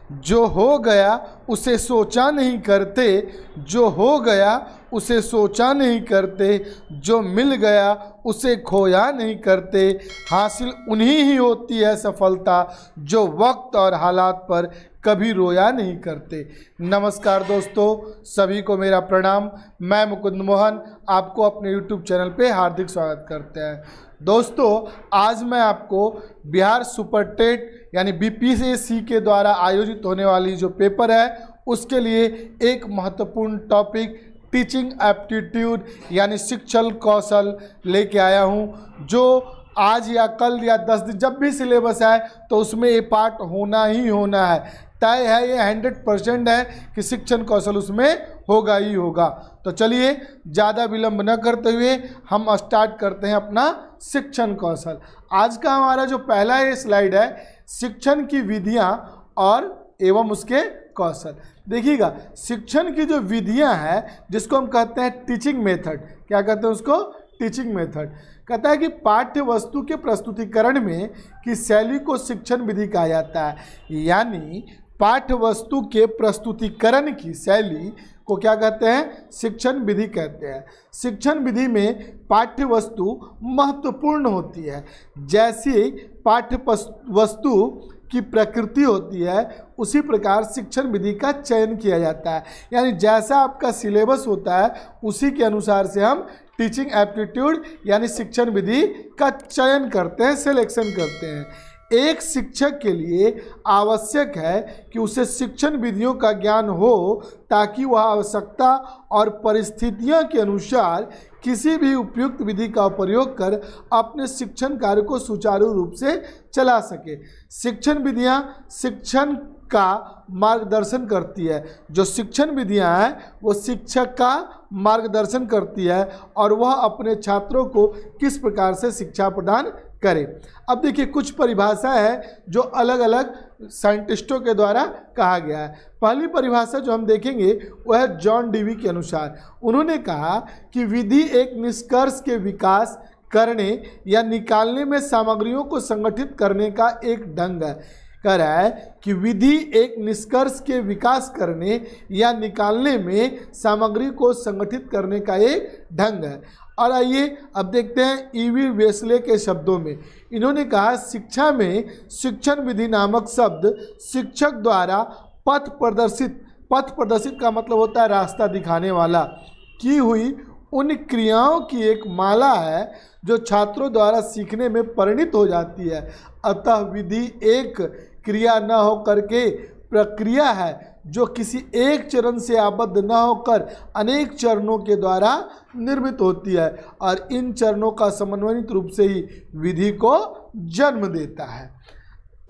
जो हो गया उसे सोचा नहीं करते, जो हो गया उसे सोचा नहीं करते, जो मिल गया उसे खोया नहीं करते। हासिल उन्हीं ही होती है सफलता जो वक्त और हालात पर कभी रोया नहीं करते। नमस्कार दोस्तों, सभी को मेरा प्रणाम। मैं मुकुंद मोहन आपको अपने YouTube चैनल पे हार्दिक स्वागत करते हैं। दोस्तों, आज मैं आपको बिहार सुपर टेट यानी BPSC के द्वारा आयोजित होने वाली जो पेपर है उसके लिए एक महत्वपूर्ण टॉपिक टीचिंग एप्टीट्यूड यानी शिक्षण कौशल लेके आया हूं, जो आज या कल या 10 दिन जब भी सिलेबस आए तो उसमें ये पार्ट होना ही होना है। तय है, ये 100% है कि शिक्षण कौशल उसमें होगा ही होगा। तो चलिए ज़्यादा विलंब न करते हुए हम स्टार्ट करते हैं अपना शिक्षण कौशल। आज का हमारा जो पहला ये स्लाइड है शिक्षण की विधियां और एवं उसके कौशल। देखिएगा, शिक्षण की जो विधियां हैं जिसको हम कहते हैं टीचिंग मेथड, क्या कहते हैं उसको? Teaching method. कहता है कि पाठ्य वस्तु के प्रस्तुतिकरण में की शैली को शिक्षण विधि कहा जाता है। यानी पाठ्य वस्तु के प्रस्तुतिकरण की शैली को क्या कहते हैं? शिक्षण विधि कहते हैं। शिक्षण विधि में पाठ्य वस्तु महत्वपूर्ण होती है। जैसी पाठ्य वस्तु की प्रकृति होती है उसी प्रकार शिक्षण विधि का चयन किया जाता है। यानी जैसा आपका सिलेबस होता है उसी के अनुसार से हम टीचिंग एप्टीट्यूड यानी शिक्षण विधि का चयन करते हैं, सिलेक्शन करते हैं। एक शिक्षक के लिए आवश्यक है कि उसे शिक्षण विधियों का ज्ञान हो ताकि वह आवश्यकता और परिस्थितियों के अनुसार किसी भी उपयुक्त विधि का प्रयोग कर अपने शिक्षण कार्य को सुचारू रूप से चला सके। शिक्षण विधियां शिक्षण का मार्गदर्शन करती है। जो शिक्षण विधियां हैं वो शिक्षक का मार्गदर्शन करती है और वह अपने छात्रों को किस प्रकार से शिक्षा प्रदान करे। अब देखिए, कुछ परिभाषा है जो अलग अलग साइंटिस्टों के द्वारा कहा गया है। पहली परिभाषा जो हम देखेंगे वह है जॉन डीवी के अनुसार। उन्होंने कहा कि विधि एक निष्कर्ष के विकास करने या निकालने में सामग्रियों को संगठित करने का एक ढंग है। कह रहा है कि विधि एक निष्कर्ष के विकास करने या निकालने में सामग्री को संगठित करने का एक ढंग है। और आइए अब देखते हैं ईवी वेस्ले के शब्दों में। इन्होंने कहा, शिक्षा में शिक्षण विधि नामक शब्द शिक्षक द्वारा पथ प्रदर्शित का मतलब होता है रास्ता दिखाने वाला, की हुई उन क्रियाओं की एक माला है जो छात्रों द्वारा सीखने में परिणित हो जाती है। अतः विधि एक क्रिया न होकर के प्रक्रिया है जो किसी एक चरण से आबद्ध न होकर अनेक चरणों के द्वारा निर्मित होती है और इन चरणों का समन्वयित रूप से ही विधि को जन्म देता है।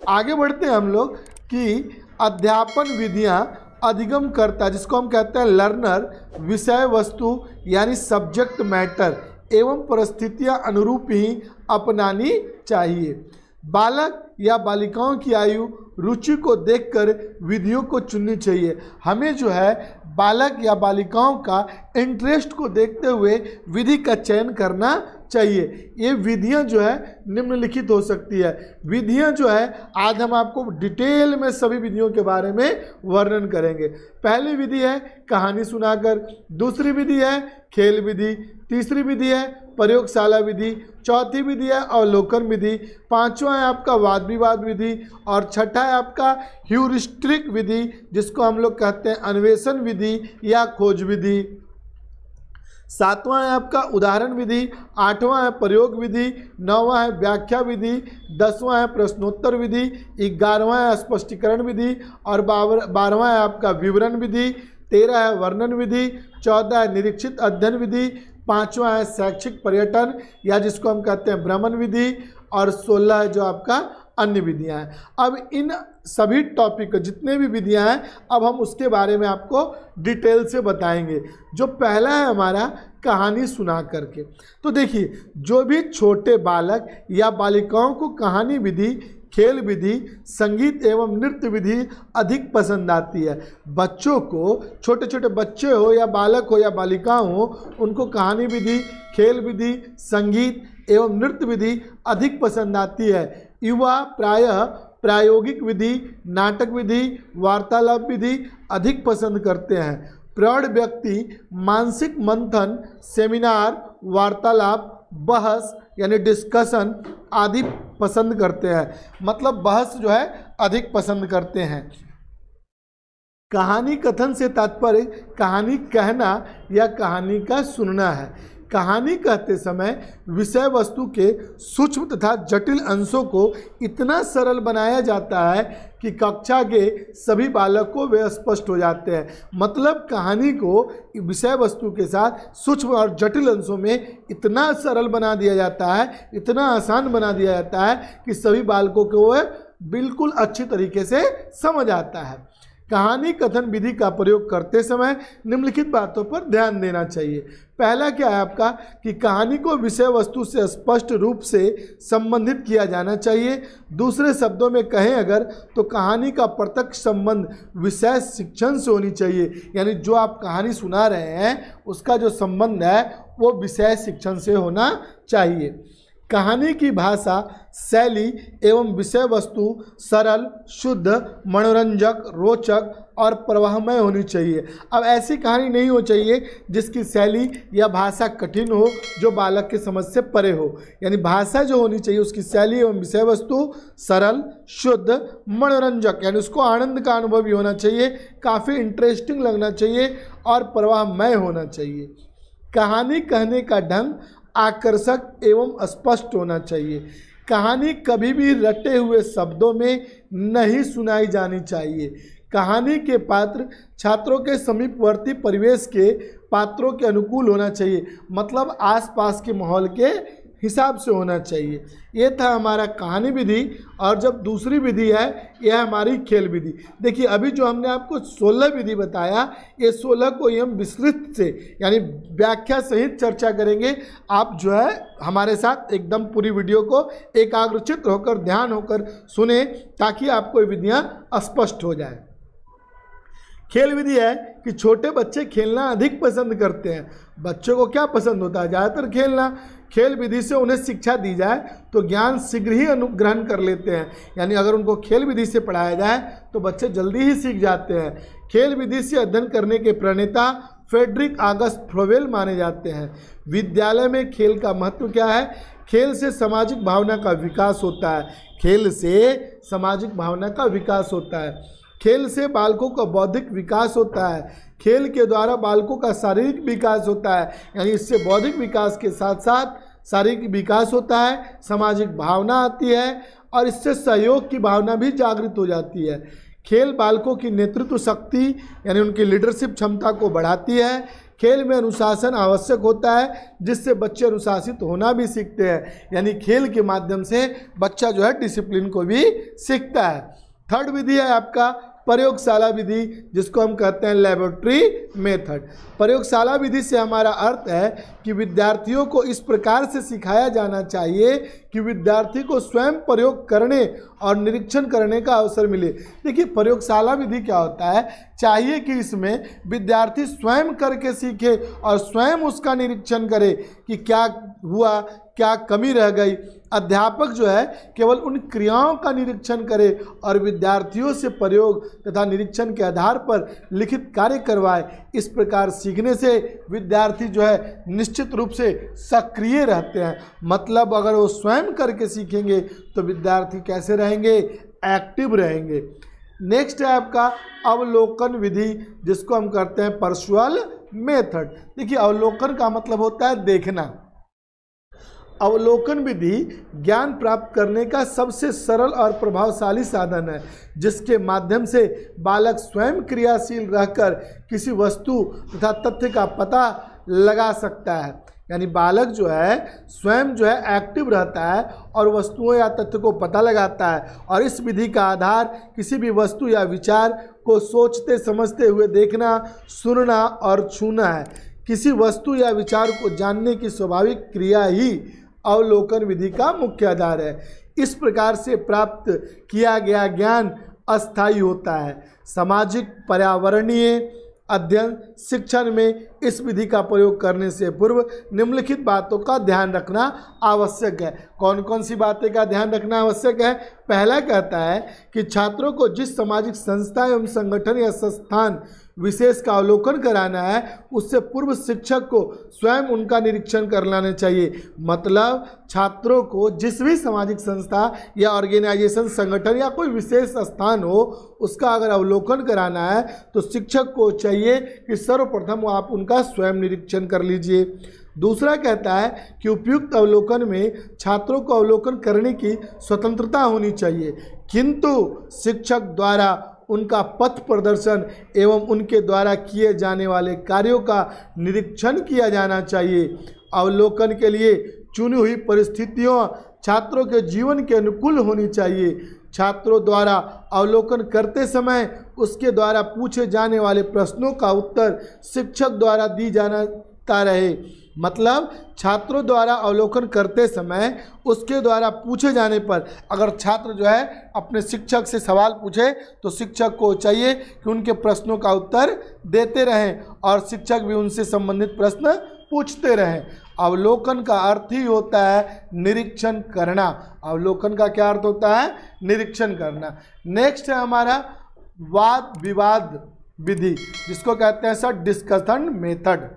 आगे बढ़ते हैं हम लोग कि अध्यापन विधियां अधिगम करता, जिसको हम कहते हैं लर्नर, विषय वस्तु यानी सब्जेक्ट मैटर एवं परिस्थितियां अनुरूप ही अपनानी चाहिए। बालक या बालिकाओं की आयु रुचि को देखकर विधियों को चुननी चाहिए। हमें जो है बालक या बालिकाओं का इंटरेस्ट को देखते हुए विधि का चयन करना चाहिए। ये विधियां जो है निम्नलिखित हो सकती है। विधियां जो है आज हम आपको डिटेल में सभी विधियों के बारे में वर्णन करेंगे। पहली विधि है कहानी सुनाकर, दूसरी विधि है खेल विधि, तीसरी विधि है प्रयोगशाला विधि, चौथी विधि है अवलोकन विधि, पांचवा है आपका वाद विवाद विधि और छठा है आपका ह्यूरिस्टिक विधि जिसको हम लोग कहते हैं अन्वेषण विधि या खोज विधि, सातवां है आपका उदाहरण विधि, आठवां है प्रयोग विधि, नौवां है व्याख्या विधि, 10वां है प्रश्नोत्तर विधि, 11वां है स्पष्टीकरण विधि और 12वां है आपका विवरण विधि, 13 है वर्णन विधि, 14 है निरीक्षित अध्ययन विधि, 5वां है शैक्षिक पर्यटन या जिसको हम कहते हैं भ्रमण विधि और 16 है जो आपका अन्य विधियां हैं। अब इन सभी टॉपिक जितने भी विधियां हैं अब हम उसके बारे में आपको डिटेल से बताएंगे। जो पहला है हमारा कहानी सुना करके, तो देखिए जो भी छोटे बालक या बालिकाओं को कहानी विधि, खेल विधि, संगीत एवं नृत्य विधि अधिक पसंद आती है। बच्चों को, छोटे छोटे बच्चे हो या बालक हो या बालिका हो, उनको कहानी विधि, खेल विधि, संगीत एवं नृत्य विधि अधिक पसंद आती है। युवा प्रायः प्रायोगिक विधि, नाटक विधि, वार्तालाप विधि अधिक पसंद करते हैं। प्रौढ़ व्यक्ति मानसिक मंथन, सेमिनार, वार्तालाप, बहस यानी डिस्कशन आदि पसंद करते हैं। मतलब बहस जो है अधिक पसंद करते हैं। कहानी कथन से तात्पर्य कहानी कहना या कहानी का सुनना है। कहानी कहते समय विषय वस्तु के सूक्ष्म तथा जटिल अंशों को इतना सरल बनाया जाता है कि कक्षा के सभी बालकों वे स्पष्ट हो जाते हैं। मतलब कहानी को विषय वस्तु के साथ सूक्ष्म और जटिल अंशों में इतना सरल बना दिया जाता है, इतना आसान बना दिया जाता है कि सभी बालकों को वह बिल्कुल अच्छी तरीके से समझ आता है। कहानी कथन विधि का प्रयोग करते समय निम्नलिखित बातों पर ध्यान देना चाहिए। पहला क्या है आपका कि कहानी को विषय वस्तु से स्पष्ट रूप से संबंधित किया जाना चाहिए। दूसरे शब्दों में कहें अगर तो कहानी का प्रत्यक्ष संबंध विषय शिक्षण से होनी चाहिए। यानी जो आप कहानी सुना रहे हैं उसका जो संबंध है वो विषय शिक्षण से होना चाहिए। कहानी की भाषा, शैली एवं विषय वस्तु सरल, शुद्ध, मनोरंजक, रोचक और प्रवाहमय होनी चाहिए। अब ऐसी कहानी नहीं हो चाहिए जिसकी शैली या भाषा कठिन हो, जो बालक के समझ से परे हो। यानी भाषा जो होनी चाहिए उसकी शैली एवं विषय वस्तु सरल, शुद्ध, मनोरंजक यानी उसको आनंद का अनुभव भी होना चाहिए, काफ़ी इंटरेस्टिंग लगना चाहिए और प्रवाहमय होना चाहिए। कहानी कहने का ढंग आकर्षक एवं स्पष्ट होना चाहिए। कहानी कभी भी रटे हुए शब्दों में नहीं सुनाई जानी चाहिए। कहानी के पात्र छात्रों के समीपवर्ती परिवेश के पात्रों के अनुकूल होना चाहिए। मतलब आसपास के माहौल के हिसाब से होना चाहिए। ये था हमारा कहानी विधि। और जब दूसरी विधि है यह हमारी खेल विधि। देखिए अभी जो हमने आपको 16 विधि बताया, ये 16 को ही हम विस्तृत से यानी व्याख्या सहित चर्चा करेंगे। आप जो है हमारे साथ एकदम पूरी वीडियो को एकाग्रचित्त होकर ध्यान होकर सुने ताकि आपको ये विधियाँ स्पष्ट हो जाए। खेल विधि है कि छोटे बच्चे खेलना अधिक पसंद करते हैं। बच्चों को क्या पसंद होता है? ज़्यादातर खेलना। खेल विधि से उन्हें शिक्षा दी जाए तो ज्ञान शीघ्र ही अनुग्रहण कर लेते हैं। यानी अगर उनको खेल विधि से पढ़ाया जाए तो बच्चे जल्दी ही सीख जाते हैं। खेल विधि से अध्ययन करने के प्रणेता फ्रेडरिक ऑगस्ट फ्लोवेल माने जाते हैं। विद्यालय में खेल का महत्व क्या है? खेल से सामाजिक भावना का विकास होता है। खेल से सामाजिक भावना का विकास होता है। खेल से बालकों का बौद्धिक विकास होता है। खेल के द्वारा बालकों का शारीरिक विकास होता है। यानी इससे बौद्धिक विकास के साथ साथ शारीरिक विकास होता है, सामाजिक भावना आती है और इससे सहयोग की भावना भी जागृत हो जाती है। खेल बालकों की नेतृत्व शक्ति यानी उनकी लीडरशिप क्षमता को बढ़ाती है। खेल में अनुशासन आवश्यक होता है जिससे बच्चे अनुशासित होना भी सीखते हैं। यानी खेल के माध्यम से बच्चा जो है डिसिप्लिन को भी सीखता है। थर्ड विधि है आपका प्रयोगशाला विधि, जिसको हम कहते हैं लेबोरेटरी मेथड। प्रयोगशाला विधि से हमारा अर्थ है कि विद्यार्थियों को इस प्रकार से सिखाया जाना चाहिए कि विद्यार्थी को स्वयं प्रयोग करने और निरीक्षण करने का अवसर मिले। देखिए प्रयोगशाला विधि क्या होता है, चाहिए कि इसमें विद्यार्थी स्वयं करके सीखे और स्वयं उसका निरीक्षण करे कि क्या हुआ, क्या कमी रह गई। अध्यापक जो है केवल उन क्रियाओं का निरीक्षण करे और विद्यार्थियों से प्रयोग तथा निरीक्षण के आधार पर लिखित कार्य करवाए। इस प्रकार सीखने से विद्यार्थी जो है निश्चित रूप से सक्रिय रहते हैं। मतलब अगर वो स्वयं करके सीखेंगे तो विद्यार्थी कैसे रहेंगे? एक्टिव रहेंगे। नेक्स्ट है आपका अवलोकन विधि, जिसको हम करते हैं पर्सुअल मेथड। देखिए अवलोकन का मतलब होता है देखना। अवलोकन विधि ज्ञान प्राप्त करने का सबसे सरल और प्रभावशाली साधन है, जिसके माध्यम से बालक स्वयं क्रियाशील रहकर किसी वस्तु तथा तथ्य का पता लगा सकता है। यानी बालक जो है स्वयं जो है एक्टिव रहता है और वस्तुओं या तथ्य को पता लगाता है। और इस विधि का आधार किसी भी वस्तु या विचार को सोचते समझते हुए देखना, सुनना और छूना है। किसी वस्तु या विचार को जानने की स्वाभाविक क्रिया ही अवलोकन विधि का मुख्य आधार है। इस प्रकार से प्राप्त किया गया ज्ञान अस्थायी होता है। सामाजिक पर्यावरणीय अध्ययन शिक्षण में इस विधि का प्रयोग करने से पूर्व निम्नलिखित बातों का ध्यान रखना आवश्यक है। कौन कौन सी बातें का ध्यान रखना आवश्यक है? पहला कहता है कि छात्रों को जिस सामाजिक संस्था एवं संगठन या संस्थान विशेष का अवलोकन कराना है उससे पूर्व शिक्षक को स्वयं उनका निरीक्षण कर लेना चाहिए। मतलब छात्रों को जिस भी सामाजिक संस्था या ऑर्गेनाइजेशन, संगठन या कोई विशेष स्थान हो उसका अगर अवलोकन कराना है तो शिक्षक को चाहिए कि सर्वप्रथम आप उनका स्वयं निरीक्षण कर लीजिए। दूसरा कहता है कि उपयुक्त अवलोकन में छात्रों को अवलोकन करने की स्वतंत्रता होनी चाहिए, किंतु शिक्षक द्वारा उनका पथ प्रदर्शन एवं उनके द्वारा किए जाने वाले कार्यों का निरीक्षण किया जाना चाहिए। अवलोकन के लिए चुनी हुई परिस्थितियों छात्रों के जीवन के अनुकूल होनी चाहिए। छात्रों द्वारा अवलोकन करते समय उसके द्वारा पूछे जाने वाले प्रश्नों का उत्तर शिक्षक द्वारा दी जाता रहे। मतलब छात्रों द्वारा अवलोकन करते समय उसके द्वारा पूछे जाने पर अगर छात्र जो है अपने शिक्षक से सवाल पूछे तो शिक्षक को चाहिए कि उनके प्रश्नों का उत्तर देते रहें और शिक्षक भी उनसे संबंधित प्रश्न पूछते रहें। अवलोकन का अर्थ ही होता है निरीक्षण करना। अवलोकन का क्या अर्थ होता है? निरीक्षण करना। नेक्स्ट है हमारा वाद विवाद विधि, जिसको कहते हैं सर डिस्कशन मेथड।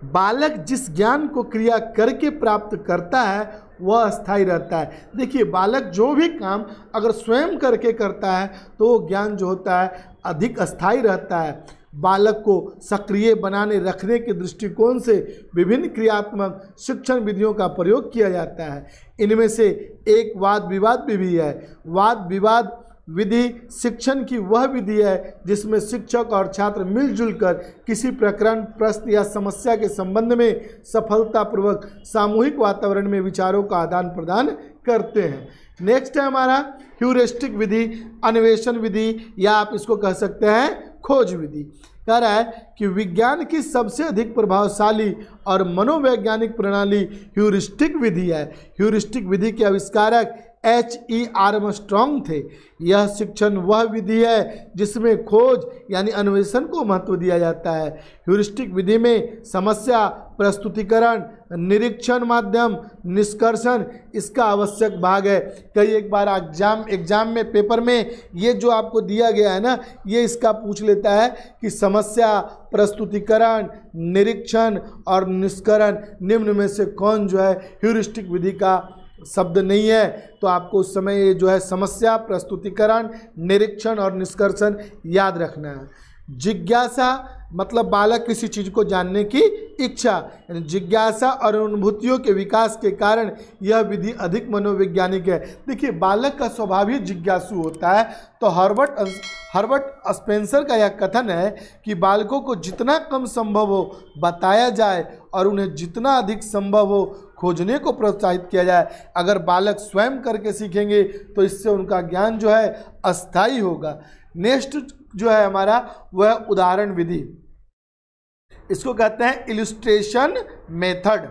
बालक जिस ज्ञान को क्रिया करके प्राप्त करता है वह अस्थायी रहता है। देखिए, बालक जो भी काम अगर स्वयं करके करता है तो वो ज्ञान जो होता है अधिक अस्थायी रहता है। बालक को सक्रिय बनाने रखने के दृष्टिकोण से विभिन्न क्रियात्मक शिक्षण विधियों का प्रयोग किया जाता है। इनमें से एक वाद विवाद विधि है। वाद विवाद विधि शिक्षण की वह विधि है जिसमें शिक्षक और छात्र मिलजुल कर किसी प्रकरण, प्रश्न या समस्या के संबंध में सफलतापूर्वक सामूहिक वातावरण में विचारों का आदान प्रदान करते हैं। नेक्स्ट है हमारा ह्यूरिस्टिक विधि, अन्वेषण विधि, या आप इसको कह सकते हैं खोज विधि। कह रहा है कि विज्ञान की सबसे अधिक प्रभावशाली और मनोवैज्ञानिक प्रणाली ह्यूरिस्टिक विधि है। ह्यूरिस्टिक विधि के आविष्कारक H.E. आर्मस्ट्रॉन्ग थे। यह शिक्षण वह विधि है जिसमें खोज यानी अन्वेषण को महत्व दिया जाता है। ह्यूरिस्टिक विधि में समस्या प्रस्तुतिकरण, निरीक्षण माध्यम, निष्कर्षण इसका आवश्यक भाग है। कई एक बार एग्जाम में पेपर में ये जो आपको दिया गया है ना, ये इसका पूछ लेता है कि समस्या प्रस्तुतिकरण, निरीक्षण और निष्कर्षण निम्न में से कौन जो है ह्यूरिस्टिक विधि का शब्द नहीं है। तो आपको उस समय ये जो है समस्या प्रस्तुतिकरण, निरीक्षण और निष्कर्षण याद रखना है। जिज्ञासा मतलब बालक किसी चीज़ को जानने की इच्छा, यानी जिज्ञासा और अनुभूतियों के विकास के कारण यह विधि अधिक मनोवैज्ञानिक है। देखिए, बालक का स्वभाव ही जिज्ञासु होता है। तो हर्बर्ट स्पेंसर का यह कथन है कि बालकों को जितना कम संभव हो बताया जाए और उन्हें जितना अधिक संभव हो खोजने को प्रोत्साहित किया जाए। अगर बालक स्वयं करके सीखेंगे तो इससे उनका ज्ञान जो है अस्थायी होगा। नेक्स्ट जो है हमारा वह उदाहरण विधि, इसको कहते हैं इलस्ट्रेशन मेथड।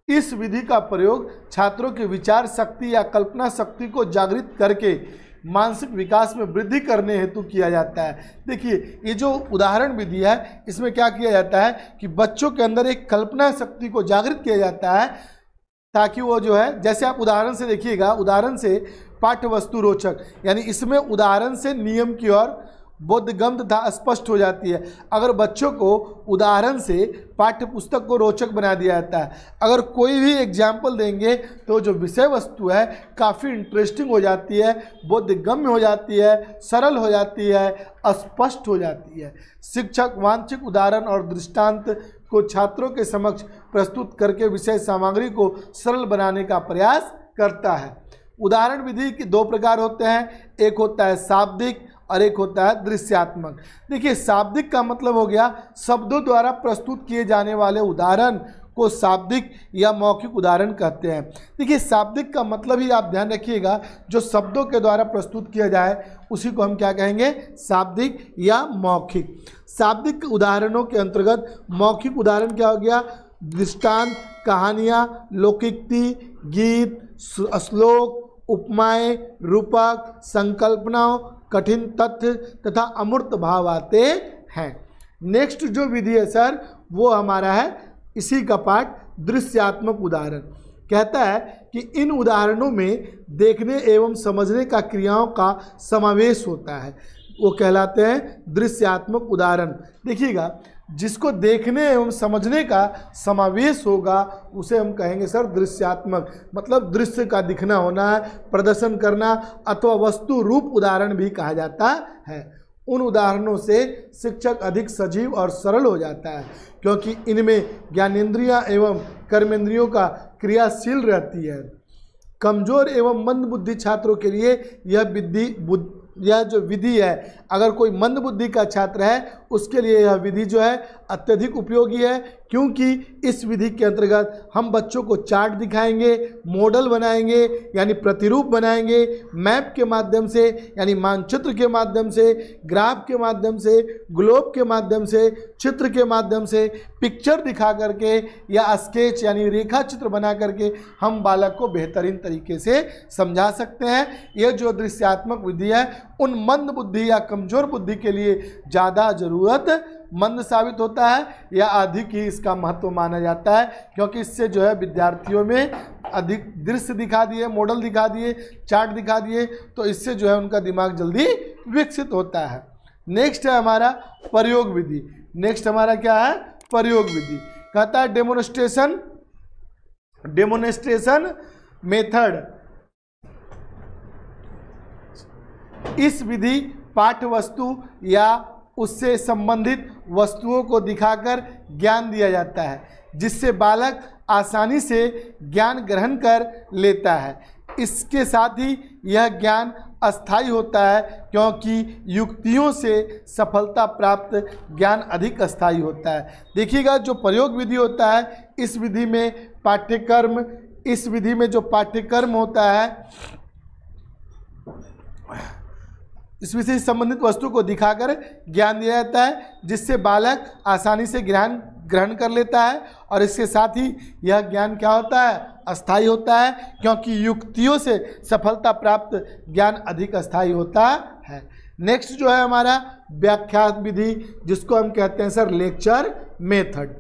इस विधि का प्रयोग छात्रों की विचार शक्ति या कल्पना शक्ति को जागृत करके मानसिक विकास में वृद्धि करने हेतु किया जाता है। देखिए, ये जो उदाहरण विधि है इसमें क्या किया जाता है कि बच्चों के अंदर एक कल्पना शक्ति को जागृत किया जाता है ताकि वो जो है, जैसे आप उदाहरण से देखिएगा, उदाहरण से पाठ्य वस्तु रोचक, यानी इसमें उदाहरण से नियम की ओर बोधगम तथा स्पष्ट हो जाती है। अगर बच्चों को उदाहरण से पाठ्य पुस्तक को रोचक बना दिया जाता है, अगर कोई भी एग्जाम्पल देंगे तो जो विषय वस्तु है काफ़ी इंटरेस्टिंग हो जाती है, बोधगम्य हो जाती है, सरल हो जाती है, स्पष्ट हो जाती है। शिक्षक वांछित उदाहरण और दृष्टांत को छात्रों के समक्ष प्रस्तुत करके विषय सामग्री को सरल बनाने का प्रयास करता है। उदाहरण विधि के दो प्रकार होते हैं, एक होता है शाब्दिक और एक होता है दृश्यात्मक। देखिए, शाब्दिक का मतलब हो गया शब्दों द्वारा प्रस्तुत किए जाने वाले उदाहरण को शाब्दिक या मौखिक उदाहरण कहते हैं। देखिए, शाब्दिक का मतलब ही आप ध्यान रखिएगा, जो शब्दों के द्वारा प्रस्तुत किया जाए उसी को हम क्या कहेंगे, शाब्दिक या मौखिक। शाब्दिक उदाहरणों के अंतर्गत मौखिक उदाहरण क्या हो गया, दृष्टांत, कहानियाँ, लोकोक्ति, गीत, श्लोक, उपमाएं, रूपक, संकल्पनाओं, कठिन तथ्य तथा अमूर्त भाव आते हैं। नेक्स्ट जो विधि है सर वो हमारा है इसी का पाठ दृश्यात्मक उदाहरण। कहता है कि इन उदाहरणों में देखने एवं समझने का क्रियाओं का समावेश होता है, वो कहलाते हैं दृश्यात्मक उदाहरण। देखिएगा, जिसको देखने एवं समझने का समावेश होगा उसे हम कहेंगे सर दृश्यात्मक, मतलब दृश्य का दिखना होना है, प्रदर्शन करना, अथवा वस्तु रूप उदाहरण भी कहा जाता है। उन उदाहरणों से शिक्षक अधिक सजीव और सरल हो जाता है, क्योंकि इनमें ज्ञानेंद्रियां एवं कर्मेंद्रियों का क्रियाशील रहती है। कमजोर एवं मंद बुद्धि छात्रों के लिए यह जो विधि है, अगर कोई मंद बुद्धि का छात्र है उसके लिए यह विधि जो है अत्यधिक उपयोगी है, क्योंकि इस विधि के अंतर्गत हम बच्चों को चार्ट दिखाएंगे, मॉडल बनाएंगे यानी प्रतिरूप बनाएंगे, मैप के माध्यम से यानी मानचित्र के माध्यम से, ग्राफ के माध्यम से, ग्लोब के माध्यम से, चित्र के माध्यम से, पिक्चर दिखा करके या स्केच यानी रेखा चित्र बना करके हम बालक को बेहतरीन तरीके से समझा सकते हैं। यह जो दृश्यात्मक विधि है उन मंद बुद्धि या कमजोर बुद्धि के लिए ज़्यादा ज़रूरतमंद साबित होता है या अधिक ही इसका महत्व माना जाता है, क्योंकि इससे जो है विद्यार्थियों में अधिक दृश्य दिखा दिए, मॉडल दिखा दिए, चार्ट दिखा दिए, तो इससे जो है उनका दिमाग जल्दी विकसित होता है। नेक्स्ट है हमारा प्रयोग विधि। नेक्स्ट हमारा क्या है? प्रयोग विधि। कहता है डेमोनेस्ट्रेशन मेथड। इस विधि पाठ्य वस्तु या उससे संबंधित वस्तुओं को दिखाकर ज्ञान दिया जाता है, जिससे बालक आसानी से ज्ञान ग्रहण कर लेता है। इसके साथ ही यह ज्ञान अस्थायी होता है, क्योंकि युक्तियों से सफलता प्राप्त ज्ञान अधिक अस्थायी होता है। देखिएगा, जो प्रयोग विधि होता है इस विधि में जो पाठ्यक्रम होता है, इस विषय से संबंधित वस्तु को दिखाकर ज्ञान दिया जाता है, जिससे बालक आसानी से ग्रहण कर लेता है। और इसके साथ ही यह ज्ञान क्या होता है? अस्थायी होता है, क्योंकि युक्तियों से सफलता प्राप्त ज्ञान अधिक अस्थायी होता है। नेक्स्ट जो है हमारा व्याख्यान विधि, जिसको हम कहते हैं सर लेक्चर मेथड।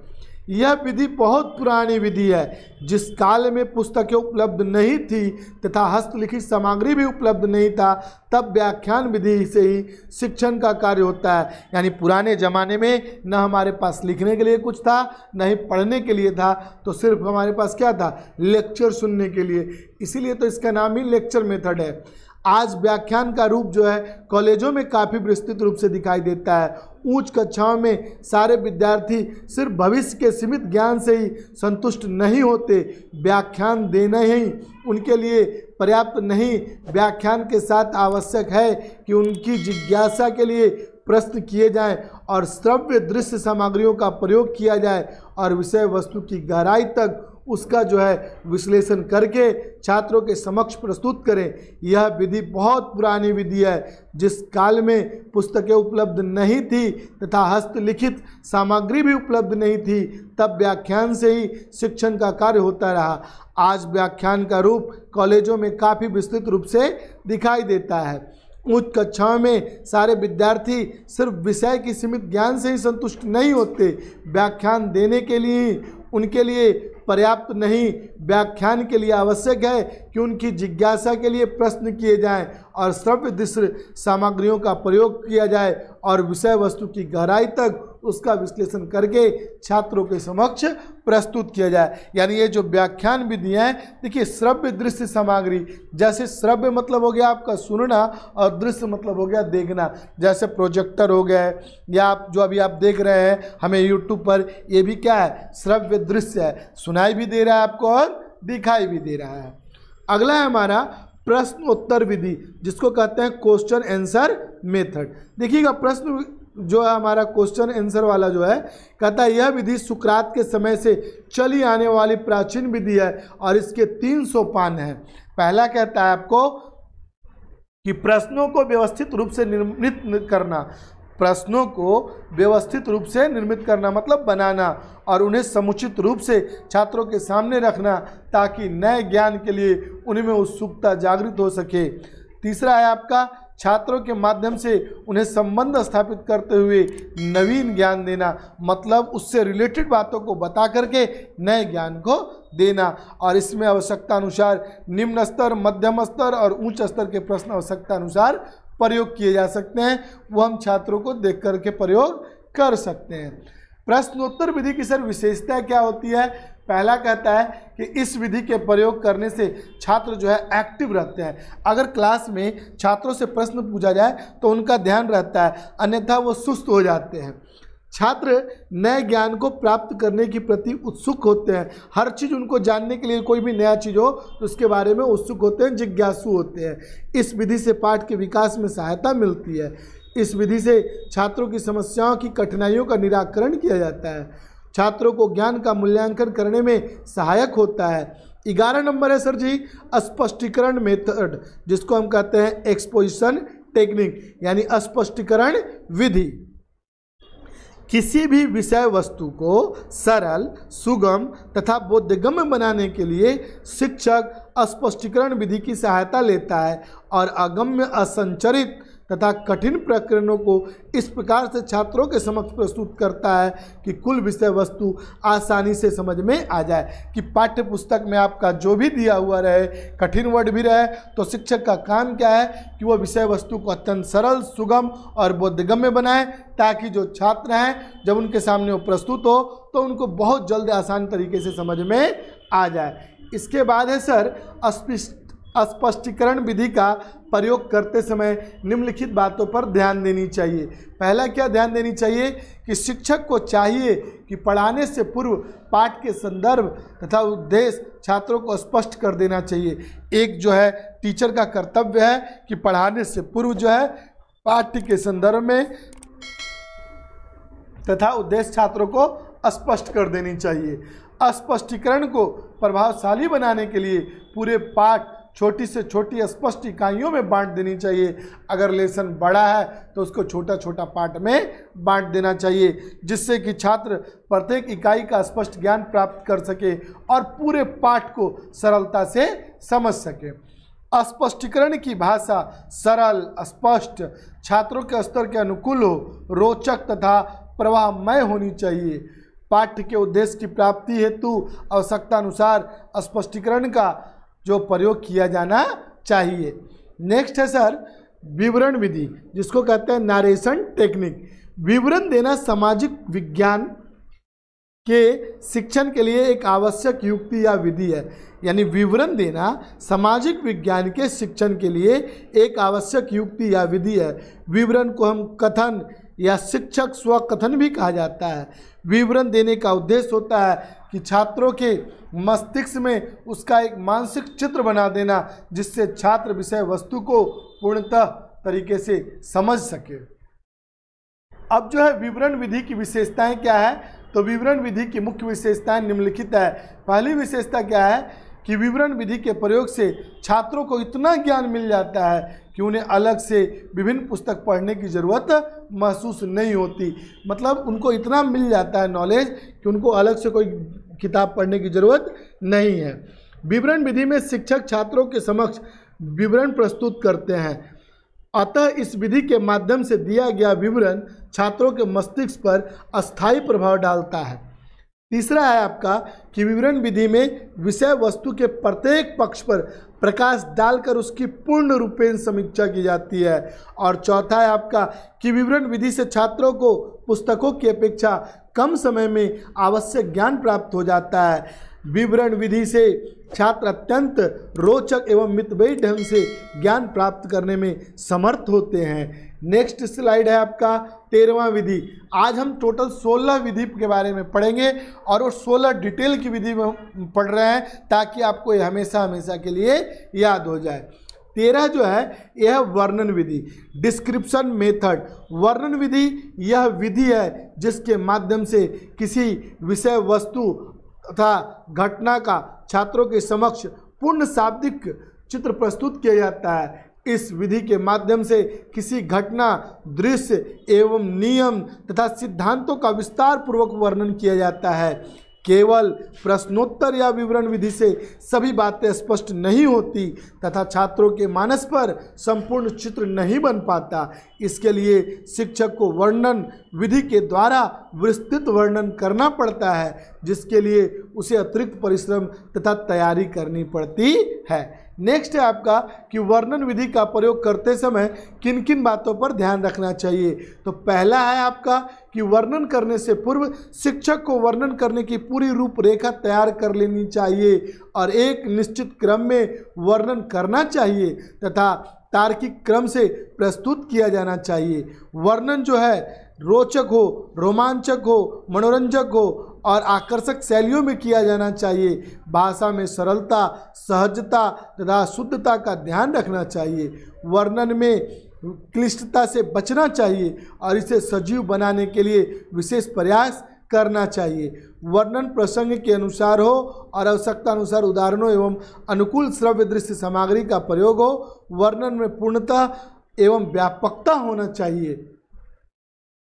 यह विधि बहुत पुरानी विधि है। जिस काल में पुस्तकें उपलब्ध नहीं थी तथा हस्तलिखित सामग्री भी उपलब्ध नहीं था, तब व्याख्यान विधि से ही शिक्षण का कार्य होता है। यानी पुराने ज़माने में न हमारे पास लिखने के लिए कुछ था, न ही पढ़ने के लिए था, तो सिर्फ हमारे पास क्या था? लेक्चर सुनने के लिए। इसीलिए तो इसका नाम ही लेक्चर मेथड है। आज व्याख्यान का रूप जो है कॉलेजों में काफ़ी विस्तृत रूप से दिखाई देता है। उच्च कक्षाओं में सारे विद्यार्थी सिर्फ भविष्य के सीमित ज्ञान से ही संतुष्ट नहीं होते, व्याख्यान देना ही उनके लिए पर्याप्त नहीं। व्याख्यान के साथ आवश्यक है कि उनकी जिज्ञासा के लिए प्रश्न किए जाएं और श्रव्य दृश्य सामग्रियों का प्रयोग किया जाए और विषय वस्तु की गहराई तक उसका जो है विश्लेषण करके छात्रों के समक्ष प्रस्तुत करें। यह विधि बहुत पुरानी विधि है। जिस काल में पुस्तकें उपलब्ध नहीं थी तथा हस्तलिखित सामग्री भी उपलब्ध नहीं थी, तब व्याख्यान से ही शिक्षण का कार्य होता रहा। आज व्याख्यान का रूप कॉलेजों में काफ़ी विस्तृत रूप से दिखाई देता है। उच्च कक्षाओं में सारे विद्यार्थी सिर्फ विषय की सीमित ज्ञान से ही संतुष्ट नहीं होते, व्याख्यान देने के लिए उनके लिए पर्याप्त नहीं। व्याख्यान के लिए आवश्यक है कि उनकी जिज्ञासा के लिए प्रश्न किए जाएं और श्रव्य दृश्य सामग्रियों का प्रयोग किया जाए और विषय वस्तु की गहराई तक उसका विश्लेषण करके छात्रों के समक्ष प्रस्तुत किया जाए। यानी ये जो व्याख्यान विधियाँ हैं, देखिए श्रव्य दृश्य सामग्री, जैसे श्रव्य मतलब हो गया आपका सुनना और दृश्य मतलब हो गया देखना। जैसे प्रोजेक्टर हो गए या आप जो अभी आप देख रहे हैं हमें यूट्यूब पर, ये भी क्या है? श्रव्य दृश्य है, सुनाई भी दे रहा है आपको और दिखाई भी दे रहा है। अगला है हमारा प्रश्न उत्तर विधि, जिसको कहते हैं क्वेश्चन आंसर मेथड। देखिएगा, प्रश्न जो है हमारा क्वेश्चन आंसर वाला जो है, कहता है यह विधि सुकरात के समय से चली आने वाली प्राचीन विधि है और इसके 300 सोपान हैं। पहला कहता है आपको कि प्रश्नों को व्यवस्थित रूप से निर्मित करना। प्रश्नों को व्यवस्थित रूप से निर्मित करना मतलब बनाना और उन्हें समुचित रूप से छात्रों के सामने रखना, ताकि नए ज्ञान के लिए उनमें उत्सुकता जागृत हो सके। तीसरा है आपका छात्रों के माध्यम से उन्हें संबंध स्थापित करते हुए नवीन ज्ञान देना, मतलब उससे रिलेटेड बातों को बता करके नए ज्ञान को देना। और इसमें आवश्यकता अनुसार निम्न स्तर, मध्यम स्तर और उच्च स्तर के प्रश्न आवश्यकता अनुसार प्रयोग किए जा सकते हैं, वो हम छात्रों को देख करके प्रयोग कर सकते हैं। प्रश्नोत्तर विधि की सर विशेषता क्या होती है? पहला कहता है कि इस विधि के प्रयोग करने से छात्र जो है एक्टिव रहते हैं। अगर क्लास में छात्रों से प्रश्न पूछा जाए तो उनका ध्यान रहता है, अन्यथा वो सुस्त हो जाते हैं। छात्र नए ज्ञान को प्राप्त करने के प्रति उत्सुक होते हैं। हर चीज़ उनको जानने के लिए, कोई भी नया चीज़ हो तो उसके बारे में उत्सुक होते हैं, जिज्ञासु होते हैं। इस विधि से पाठ के विकास में सहायता मिलती है। इस विधि से छात्रों की समस्याओं की कठिनाइयों का निराकरण किया जाता है। छात्रों को ज्ञान का मूल्यांकन करने में सहायक होता है। 11 नंबर है सर जी स्पष्टीकरण मेथड, जिसको हम कहते हैं एक्सपोजिशन टेक्निक, यानी स्पष्टीकरण विधि। किसी भी विषय वस्तु को सरल, सुगम तथा बोधगम्य बनाने के लिए शिक्षक स्पष्टीकरण विधि की सहायता लेता है और अगम्य, असंरचित तथा कठिन प्रकरणों को इस प्रकार से छात्रों के समक्ष प्रस्तुत करता है कि कुल विषय वस्तु आसानी से समझ में आ जाए। कि पाठ्य पुस्तक में आपका जो भी दिया हुआ रहे, कठिन वर्ड भी रहे, तो शिक्षक का काम क्या है कि वह विषय वस्तु को अत्यंत सरल, सुगम और बोधगम्य बनाए, ताकि जो छात्र हैं जब उनके सामने वो प्रस्तुत हो तो उनको बहुत जल्द आसान तरीके से समझ में आ जाए। इसके बाद है सर स्पष्टीकरण विधि का प्रयोग करते समय निम्नलिखित बातों पर ध्यान देनी चाहिए। पहला क्या ध्यान देनी चाहिए कि शिक्षक को चाहिए कि पढ़ाने से पूर्व पाठ के संदर्भ तथा उद्देश्य छात्रों को स्पष्ट कर देना चाहिए। एक जो है टीचर का कर्तव्य है कि पढ़ाने से पूर्व जो है पाठ्य के संदर्भ में तथा उद्देश्य छात्रों को स्पष्ट कर देनी चाहिए। स्पष्टीकरण को प्रभावशाली बनाने के लिए पूरे पाठ छोटी से छोटी स्पष्ट इकाइयों में बांट देनी चाहिए। अगर लेसन बड़ा है तो उसको छोटा छोटा पार्ट में बांट देना चाहिए, जिससे कि छात्र प्रत्येक इकाई का स्पष्ट ज्ञान प्राप्त कर सके और पूरे पाठ को सरलता से समझ सके। स्पष्टीकरण की भाषा सरल, स्पष्ट, छात्रों के स्तर के अनुकूल हो, रोचक तथा प्रवाहमय होनी चाहिए। पाठ्य के उद्देश्य की प्राप्ति हेतु आवश्यकता अनुसार स्पष्टीकरण का जो प्रयोग किया जाना चाहिए। नेक्स्ट है सर विवरण विधि, जिसको कहते हैं नरेशन टेक्निक। विवरण देना सामाजिक विज्ञान के शिक्षण के लिए एक आवश्यक युक्ति या विधि है। यानी विवरण देना सामाजिक विज्ञान के शिक्षण के लिए एक आवश्यक युक्ति या विधि है। विवरण को हम कथन या शिक्षक स्वकथन भी कहा जाता है। विवरण देने का उद्देश्य होता है कि छात्रों के मस्तिष्क में उसका एक मानसिक चित्र बना देना, जिससे छात्र विषय वस्तु को पूर्णतः तरीके से समझ सके। अब जो है विवरण विधि की विशेषताएं क्या है, तो विवरण विधि की मुख्य विशेषताएं निम्नलिखित है। पहली विशेषता क्या है कि विवरण विधि के प्रयोग से छात्रों को इतना ज्ञान मिल जाता है कि उन्हें अलग से विभिन्न पुस्तक पढ़ने की ज़रूरत महसूस नहीं होती। मतलब उनको इतना मिल जाता है नॉलेज कि उनको अलग से कोई किताब पढ़ने की ज़रूरत नहीं है। विवरण विधि में शिक्षक छात्रों के समक्ष विवरण प्रस्तुत करते हैं, अतः इस विधि के माध्यम से दिया गया विवरण छात्रों के मस्तिष्क पर अस्थायी प्रभाव डालता है। तीसरा है आपका कि विवरण विधि में विषय वस्तु के प्रत्येक पक्ष पर प्रकाश डालकर उसकी पूर्ण रूपेण समीक्षा की जाती है। और चौथा है आपका कि विवरण विधि से छात्रों को पुस्तकों की अपेक्षा कम समय में आवश्यक ज्ञान प्राप्त हो जाता है। विवरण विधि से छात्र अत्यंत रोचक एवं मितव्ययी ढंग से ज्ञान प्राप्त करने में समर्थ होते हैं। नेक्स्ट स्लाइड है आपका 13वां विधि। आज हम टोटल 16 विधि के बारे में पढ़ेंगे और वो 16 डिटेल की विधि में पढ़ रहे हैं ताकि आपको ये हमेशा हमेशा के लिए याद हो जाए। 13 जो है यह वर्णन विधि, डिस्क्रिप्शन मेथड। वर्णन विधि यह विधि है जिसके माध्यम से किसी विषय वस्तु तथा घटना का छात्रों के समक्ष पूर्ण शाब्दिक चित्र प्रस्तुत किया जाता है। इस विधि के माध्यम से किसी घटना, दृश्य एवं नियम तथा सिद्धांतों का विस्तार पूर्वक वर्णन किया जाता है। केवल प्रश्नोत्तर या विवरण विधि से सभी बातें स्पष्ट नहीं होती तथा छात्रों के मानस पर संपूर्ण चित्र नहीं बन पाता। इसके लिए शिक्षक को वर्णन विधि के द्वारा विस्तृत वर्णन करना पड़ता है, जिसके लिए उसे अतिरिक्त परिश्रम तथा तैयारी करनी पड़ती है। नेक्स्ट है आपका कि वर्णन विधि का प्रयोग करते समय किन किन बातों पर ध्यान रखना चाहिए। तो पहला है आपका कि वर्णन करने से पूर्व शिक्षक को वर्णन करने की पूरी रूपरेखा तैयार कर लेनी चाहिए और एक निश्चित क्रम में वर्णन करना चाहिए तथा तार्किक क्रम से प्रस्तुत किया जाना चाहिए। वर्णन जो है रोचक हो, रोमांचक हो, मनोरंजक हो और आकर्षक शैलियों में किया जाना चाहिए। भाषा में सरलता, सहजता तथा शुद्धता का ध्यान रखना चाहिए। वर्णन में क्लिष्टता से बचना चाहिए और इसे सजीव बनाने के लिए विशेष प्रयास करना चाहिए। वर्णन प्रसंग के अनुसार हो और आवश्यकता अनुसार उदाहरणों एवं अनुकूल श्रव्य दृश्य सामग्री का प्रयोग हो। वर्णन में पूर्णता एवं व्यापकता होना चाहिए।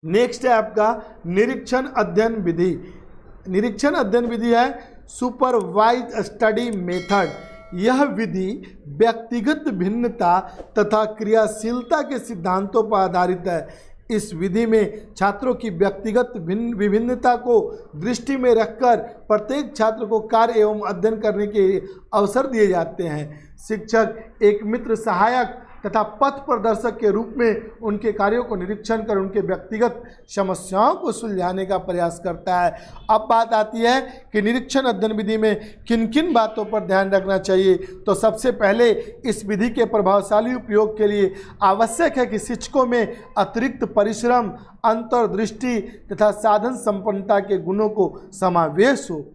नेक्स्ट है आपका निरीक्षण अध्ययन विधि। निरीक्षण अध्ययन विधि है सुपरवाइज स्टडी मेथड। यह विधि व्यक्तिगत भिन्नता तथा क्रियाशीलता के सिद्धांतों पर आधारित है। इस विधि में छात्रों की व्यक्तिगत विभिन्नता को दृष्टि में रखकर प्रत्येक छात्र को कार्य एवं अध्ययन करने के अवसर दिए जाते हैं। शिक्षक एक मित्र, सहायक तथा पथ प्रदर्शक के रूप में उनके कार्यों को निरीक्षण कर उनके व्यक्तिगत समस्याओं को सुलझाने का प्रयास करता है। अब बात आती है कि निरीक्षण अध्ययन विधि में किन किन बातों पर ध्यान रखना चाहिए। तो सबसे पहले इस विधि के प्रभावशाली उपयोग के लिए आवश्यक है कि शिक्षकों में अतिरिक्त परिश्रम, अंतर्दृष्टि तथा साधन संपन्नता के गुणों को समावेश हो।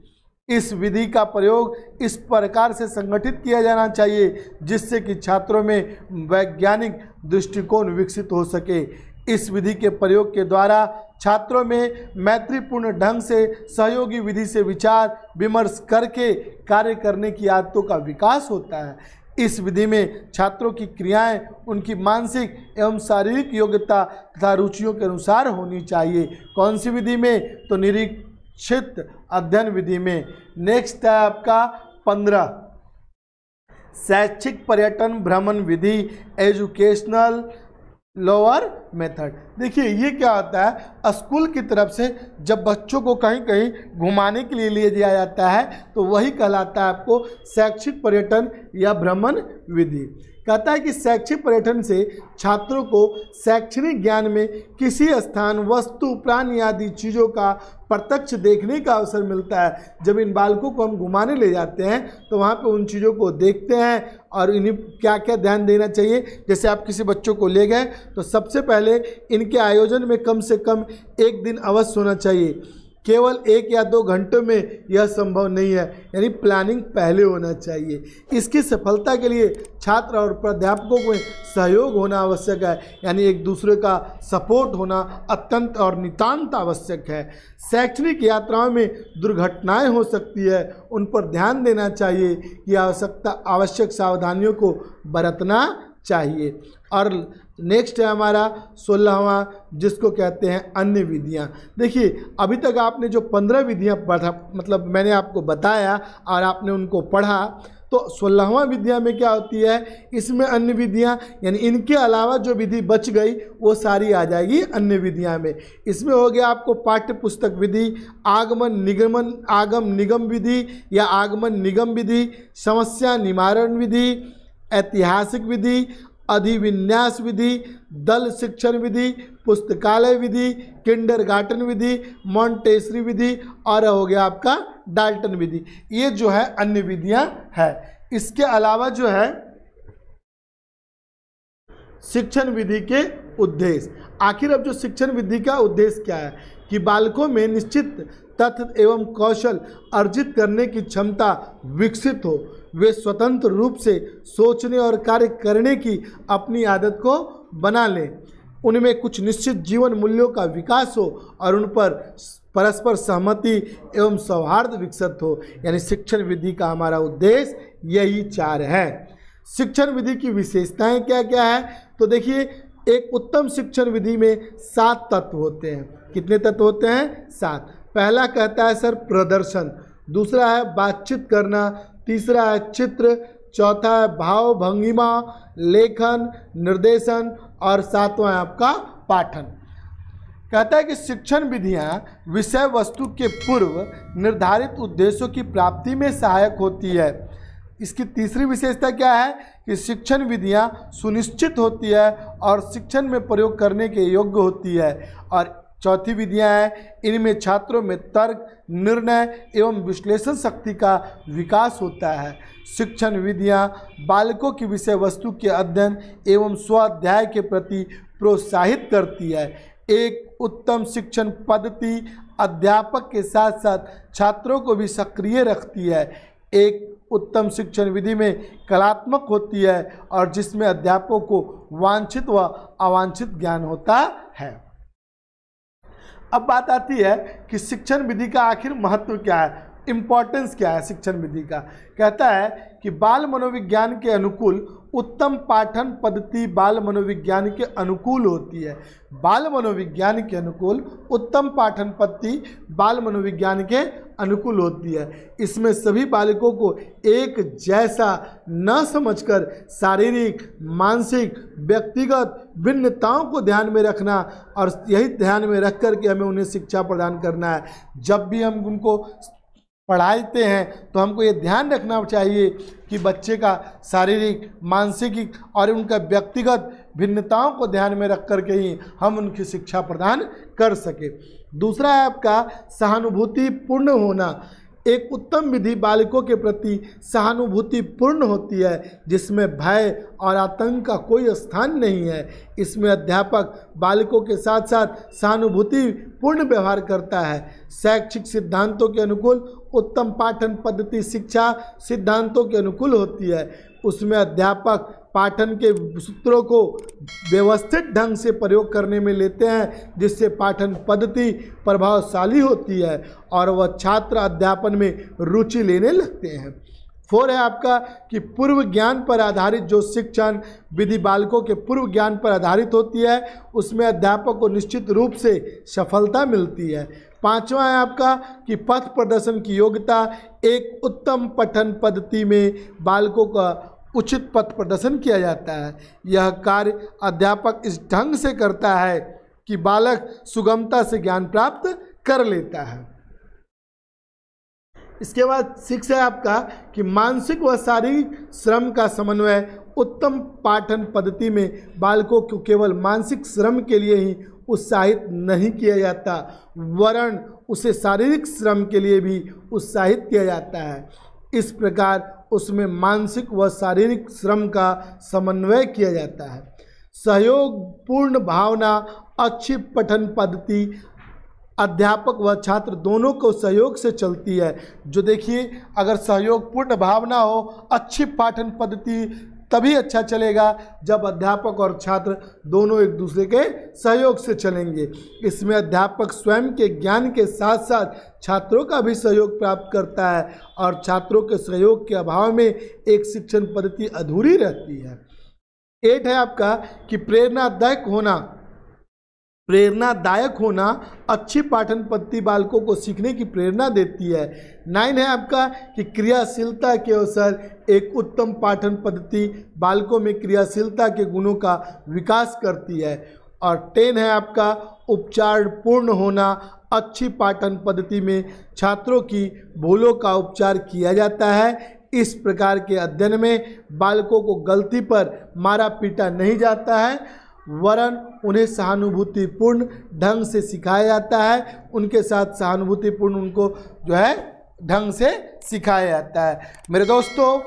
इस विधि का प्रयोग इस प्रकार से संगठित किया जाना चाहिए जिससे कि छात्रों में वैज्ञानिक दृष्टिकोण विकसित हो सके। इस विधि के प्रयोग के द्वारा छात्रों में मैत्रीपूर्ण ढंग से सहयोगी विधि से विचार विमर्श करके कार्य करने की आदतों का विकास होता है। इस विधि में छात्रों की क्रियाएं उनकी मानसिक एवं शारीरिक योग्यता तथा रुचियों के अनुसार होनी चाहिए। कौन सी विधि में? तो निरीक्षित अध्ययन विधि में। नेक्स्ट है आपका 15 शैक्षिक पर्यटन भ्रमण विधि, एजुकेशनल लोअर मेथड। देखिए ये क्या होता है, स्कूल की तरफ से जब बच्चों को कहीं कहीं घुमाने के लिए ले जाया जाता है तो वही कहलाता है आपको शैक्षिक पर्यटन या भ्रमण विधि। कहता है कि शैक्षिक पर्यटन से छात्रों को शैक्षणिक ज्ञान में किसी स्थान, वस्तु, प्राणी आदि चीज़ों का प्रत्यक्ष देखने का अवसर मिलता है। जब इन बालकों को हम घुमाने ले जाते हैं तो वहाँ पे उन चीज़ों को देखते हैं और इन्हें क्या क्या ध्यान देना चाहिए। जैसे आप किसी बच्चों को ले गए तो सबसे पहले इनके आयोजन में कम से कम एक दिन अवश्य होना चाहिए। केवल 1 या 2 घंटों में यह संभव नहीं है, यानी प्लानिंग पहले होना चाहिए। इसकी सफलता के लिए छात्र और प्राध्यापकों को सहयोग होना आवश्यक है, यानी एक दूसरे का सपोर्ट होना अत्यंत और नितांत आवश्यक है। शैक्षणिक यात्राओं में दुर्घटनाएं हो सकती है, उन पर ध्यान देना चाहिए कि आवश्यक सावधानियों को बरतना चाहिए। और नेक्स्ट है हमारा 16वां, जिसको कहते हैं अन्य विधियां। देखिए अभी तक आपने जो 15 विधियां पढ़ा, मतलब मैंने आपको बताया और आपने उनको पढ़ा, तो 16वां विधियां में क्या होती है, इसमें अन्य विधियां, यानी इनके अलावा जो विधि बच गई वो सारी आ जाएगी अन्य विधियां में। इसमें हो गया आपको पाठ्य पुस्तक विधि, आगम निगम विधि या आगमन निगम विधि, समस्या निवारण विधि, ऐतिहासिक विधि, अधिविन्यास विधि, दल शिक्षण विधि, पुस्तकालय विधि, किंडरगार्टन विधि, मॉन्टेसरी विधि और हो गया आपका डाल्टन विधि। ये जो है अन्य विधियां हैं। इसके अलावा जो है शिक्षण विधि के उद्देश्य। आखिर अब जो शिक्षण विधि का उद्देश्य क्या है कि बालकों में निश्चित तथ्य एवं कौशल अर्जित करने की क्षमता विकसित हो, वे स्वतंत्र रूप से सोचने और कार्य करने की अपनी आदत को बना लें, उनमें कुछ निश्चित जीवन मूल्यों का विकास हो और उन पर परस्पर सहमति एवं सौहार्द विकसित हो। यानी शिक्षण विधि का हमारा उद्देश्य यही 4 है। शिक्षण विधि की विशेषताएं क्या क्या है, तो देखिए एक उत्तम शिक्षण विधि में 7 तत्व होते हैं। कितने तत्व होते हैं? 7। पहला कहता है सर प्रदर्शन, दूसरा है बातचीत करना, तीसरा है चित्र, चौथा है भाव भंगिमा, लेखन, निर्देशन और सातवां है आपका पाठन। कहता है कि शिक्षण विधियां विषय वस्तु के पूर्व निर्धारित उद्देश्यों की प्राप्ति में सहायक होती है। इसकी तीसरी विशेषता क्या है कि शिक्षण विधियां सुनिश्चित होती है और शिक्षण में प्रयोग करने के योग्य होती है। और चौथी विधियां हैं, इनमें छात्रों में तर्क, निर्णय एवं विश्लेषण शक्ति का विकास होता है। शिक्षण विधियां बालकों की विषय वस्तु के अध्ययन एवं स्वाध्याय के प्रति प्रोत्साहित करती है। एक उत्तम शिक्षण पद्धति अध्यापक के साथ साथ छात्रों को भी सक्रिय रखती है। एक उत्तम शिक्षण विधि में कलात्मक होती है और जिसमें अध्यापकों को वांछित व अवांछित ज्ञान होता है। अब बात आती है कि शिक्षण विधि का आखिर महत्व क्या है, इम्पोर्टेंस क्या है शिक्षण विधि का। कहता है कि बाल मनोविज्ञान के अनुकूल उत्तम पाठन पद्धति बाल मनोविज्ञान के अनुकूल होती है। बाल मनोविज्ञान के अनुकूल उत्तम पाठन पद्धति बाल मनोविज्ञान के अनुकूल होती है। इसमें सभी बालकों को एक जैसा न समझकर शारीरिक, मानसिक, व्यक्तिगत भिन्नताओं को ध्यान में रखना और यही ध्यान में रख कर के हमें उन्हें शिक्षा प्रदान करना है। जब भी हम उनको पढ़ाते हैं तो हमको ये ध्यान रखना चाहिए कि बच्चे का शारीरिक, मानसिक और उनका व्यक्तिगत भिन्नताओं को ध्यान में रख कर के ही हम उनकी शिक्षा प्रदान कर सके। दूसरा है आपका सहानुभूति पूर्ण होना। एक उत्तम विधि बालकों के प्रति सहानुभूतिपूर्ण होती है जिसमें भय और आतंक का कोई स्थान नहीं है। इसमें अध्यापक बालकों के साथ साथ सहानुभूतिपूर्ण व्यवहार करता है। शैक्षिक सिद्धांतों के अनुकूल उत्तम पाठन पद्धति शिक्षा सिद्धांतों के अनुकूल होती है। उसमें अध्यापक पाठन के सूत्रों को व्यवस्थित ढंग से प्रयोग करने में लेते हैं जिससे पाठन पद्धति प्रभावशाली होती है और वह छात्र अध्यापन में रुचि लेने लगते हैं। 4 है आपका कि पूर्व ज्ञान पर आधारित जो शिक्षण विधि बालकों के पूर्व ज्ञान पर आधारित होती है उसमें अध्यापक को निश्चित रूप से सफलता मिलती है। 5वां है आपका कि पथ प्रदर्शन की योग्यता। एक उत्तम पठन पद्धति में बालकों का उचित पथ प्रदर्शन किया जाता है। यह कार्य अध्यापक इस ढंग से करता है कि बालक सुगमता से ज्ञान प्राप्त कर लेता है। इसके बाद 6 है आपका कि मानसिक व शारीरिक श्रम का समन्वय। उत्तम पाठन पद्धति में बालकों को केवल मानसिक श्रम के लिए ही उत्साहित नहीं किया जाता वरन उसे शारीरिक श्रम के लिए भी उत्साहित किया जाता है। इस प्रकार उसमें मानसिक व शारीरिक श्रम का समन्वय किया जाता है। सहयोगपूर्ण भावना अच्छी पठन पद्धति अध्यापक व छात्र दोनों को सहयोग से चलती है। जो देखिए अगर सहयोगपूर्ण भावना हो, अच्छी पाठन पद्धति तभी अच्छा चलेगा जब अध्यापक और छात्र दोनों एक दूसरे के सहयोग से चलेंगे। इसमें अध्यापक स्वयं के ज्ञान के साथ साथ छात्रों का भी सहयोग प्राप्त करता है और छात्रों के सहयोग के अभाव में एक शिक्षण पद्धति अधूरी रहती है। 8 है आपका कि प्रेरणादायक होना अच्छी पाठन पद्धति बालकों को सीखने की प्रेरणा देती है। 9 है आपका कि क्रियाशीलता के अवसर। एक उत्तम पाठन पद्धति बालकों में क्रियाशीलता के गुणों का विकास करती है। और 10 है आपका उपचार पूर्ण होना। अच्छी पाठन पद्धति में छात्रों की भूलों का उपचार किया जाता है। इस प्रकार के अध्ययन में बालकों को गलती पर मारा पीटा नहीं जाता है वरन उन्हें सहानुभूतिपूर्ण ढंग से सिखाया जाता है। उनके साथ सहानुभूतिपूर्ण उनको जो है ढंग से सिखाया जाता है। मेरे दोस्तों,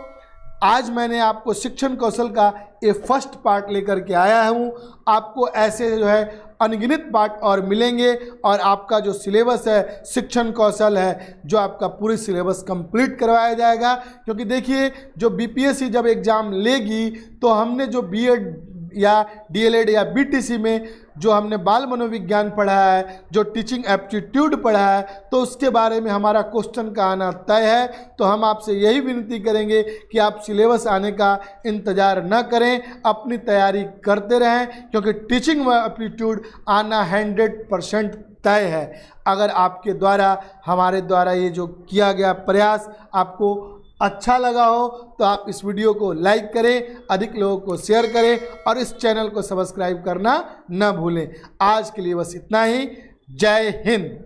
आज मैंने आपको शिक्षण कौशल का ये फर्स्ट पार्ट लेकर के आया हूँ। आपको ऐसे जो है अनगिनत पार्ट और मिलेंगे और आपका जो सिलेबस है शिक्षण कौशल है जो आपका पूरी सिलेबस कंप्लीट करवाया जाएगा। क्योंकि देखिए जो बीपीएससी जब एग्ज़ाम लेगी तो हमने जो बीएड या डीएलएड या बीटीसी में जो हमने बाल मनोविज्ञान पढ़ा है, जो टीचिंग एप्टीट्यूड पढ़ा है, तो उसके बारे में हमारा क्वेश्चन का आना तय है। तो हम आपसे यही विनती करेंगे कि आप सिलेबस आने का इंतज़ार न करें, अपनी तैयारी करते रहें क्योंकि टीचिंग एप्टीट्यूड आना 100% तय है। अगर आपके द्वारा हमारे द्वारा ये जो किया गया प्रयास आपको अच्छा लगा हो तो आप इस वीडियो को लाइक करें, अधिक लोगों को शेयर करें और इस चैनल को सब्सक्राइब करना न भूलें। आज के लिए बस इतना ही। जय हिंद।